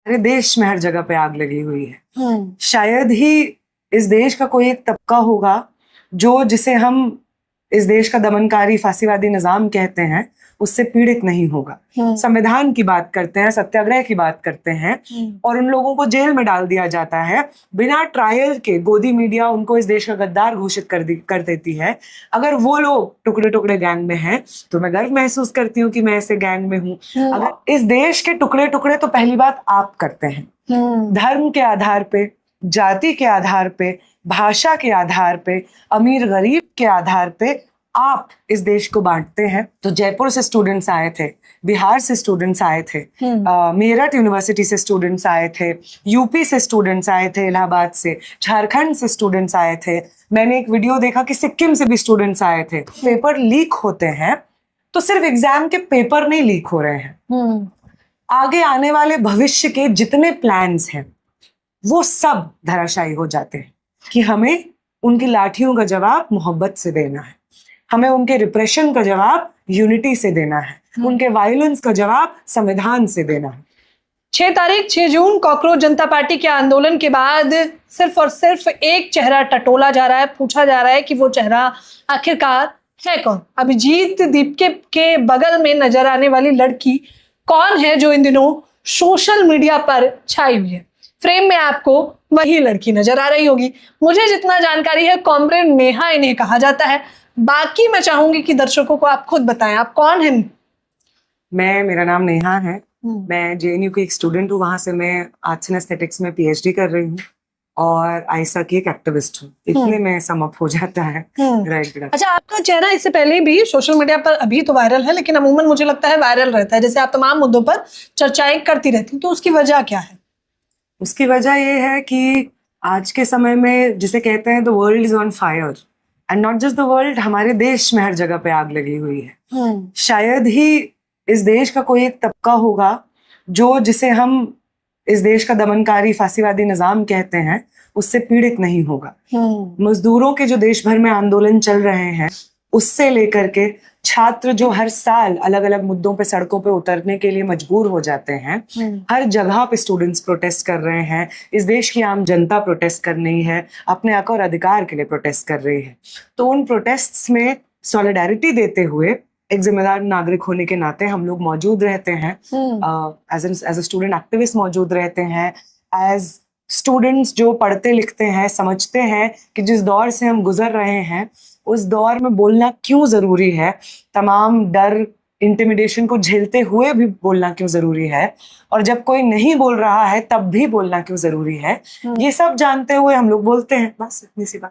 हमारे देश में हर जगह पे आग लगी हुई है। शायद ही इस देश का कोई एक तबका होगा जिसे हम इस देश का दमनकारी फांसीवादी निजाम कहते हैं, उससे पीड़ित नहीं होगा। संविधान की बात करते हैं, सत्याग्रह की बात करते हैं और उन लोगों को जेल में डाल दिया जाता है बिना ट्रायल के। गोदी मीडिया उनको इस देश का गद्दार घोषित कर देती है। अगर वो लोग टुकड़े टुकड़े गैंग में हैं तो मैं गर्व महसूस करती हूँ कि मैं ऐसे गैंग में हूँ। अगर इस देश के टुकड़े टुकड़े तो पहली बात आप करते हैं, धर्म के आधार पे, जाति के आधार पे, भाषा के आधार पे, अमीर गरीब के आधार पे आप इस देश को बांटते हैं। तो जयपुर से स्टूडेंट्स आए थे, बिहार से स्टूडेंट्स आए थे, मेरठ यूनिवर्सिटी से स्टूडेंट्स आए थे, यूपी से स्टूडेंट्स आए थे, इलाहाबाद से, झारखंड से स्टूडेंट्स आए थे। मैंने एक वीडियो देखा कि सिक्किम से भी स्टूडेंट्स आए थे। पेपर लीक होते हैं तो सिर्फ एग्जाम के पेपर नहीं लीक हो रहे हैं, आगे आने वाले भविष्य के जितने प्लान्स हैं वो सब धराशायी हो जाते हैं। कि हमें उनकी लाठियों का जवाब मोहब्बत से देना है, हमें उनके रिप्रेशन का जवाब यूनिटी से देना है, उनके वायलेंस का जवाब संविधान से देना है। 6 जून कॉकरोच जनता पार्टी के आंदोलन के बाद सिर्फ और सिर्फ एक चेहरा टटोला जा रहा है, पूछा जा रहा है कि वो चेहरा आखिरकार है कौन। अभिजीत दीपके के बगल में नजर आने वाली लड़की कौन है जो इन दिनों सोशल मीडिया पर छाई हुई है? फ्रेम में आपको वही लड़की नजर आ रही होगी। मुझे जितना जानकारी है कॉमरेड नेहा इन्हें कहा जाता है, बाकी मैं चाहूंगी कि दर्शकों को आप खुद बताएं, आप कौन हैं? मेरा नाम नेहा है। मैं जेएनयू की एक स्टूडेंट हूँ, वहां से मैं आर्ट्स एंड एस्थेटिक्स में पीएचडी कर रही हूँ और आयसा की एक एक्टिविस्ट हूँ। इतने में सम अप हो जाता है। अच्छा, आपका चेहरा इससे पहले भी सोशल मीडिया पर अभी तो वायरल है, लेकिन अमूमन मुझे लगता है वायरल रहता है, जैसे आप तमाम मुद्दों पर चर्चाएं करती रहती, तो उसकी वजह क्या है? उसकी वजह ये है कि आज के समय में जिसे कहते हैं the world is on fire, and not just the world, हमारे देश में हर जगह पे आग लगी हुई है। शायद ही इस देश का कोई एक तबका होगा जिसे हम इस देश का दमनकारी फांसीवादी निजाम कहते हैं, उससे पीड़ित नहीं होगा। मजदूरों के जो देश भर में आंदोलन चल रहे हैं, उससे लेकर के छात्र जो हर साल अलग अलग मुद्दों पे सड़कों पे उतरने के लिए मजबूर हो जाते हैं, हर जगह पे स्टूडेंट्स प्रोटेस्ट कर रहे हैं। इस देश की आम जनता प्रोटेस्ट कर रही है, अपने हक और अधिकार के लिए प्रोटेस्ट कर रही है। तो उन प्रोटेस्ट्स में सॉलिडारिटी देते हुए एक जिम्मेदार नागरिक होने के नाते हम लोग मौजूद रहते हैं, एज अ स्टूडेंट एक्टिविस्ट मौजूद रहते हैं, एज स्टूडेंट्स जो पढ़ते लिखते हैं, समझते हैं कि जिस दौर से हम गुजर रहे हैं उस दौर में बोलना क्यों जरूरी है, तमाम डर इंटिमिडेशन को झेलते हुए भी बोलना क्यों जरूरी है, और जब कोई नहीं बोल रहा है तब भी बोलना क्यों जरूरी है, ये सब जानते हुए हम लोग बोलते हैं। बस इतनी सी बात।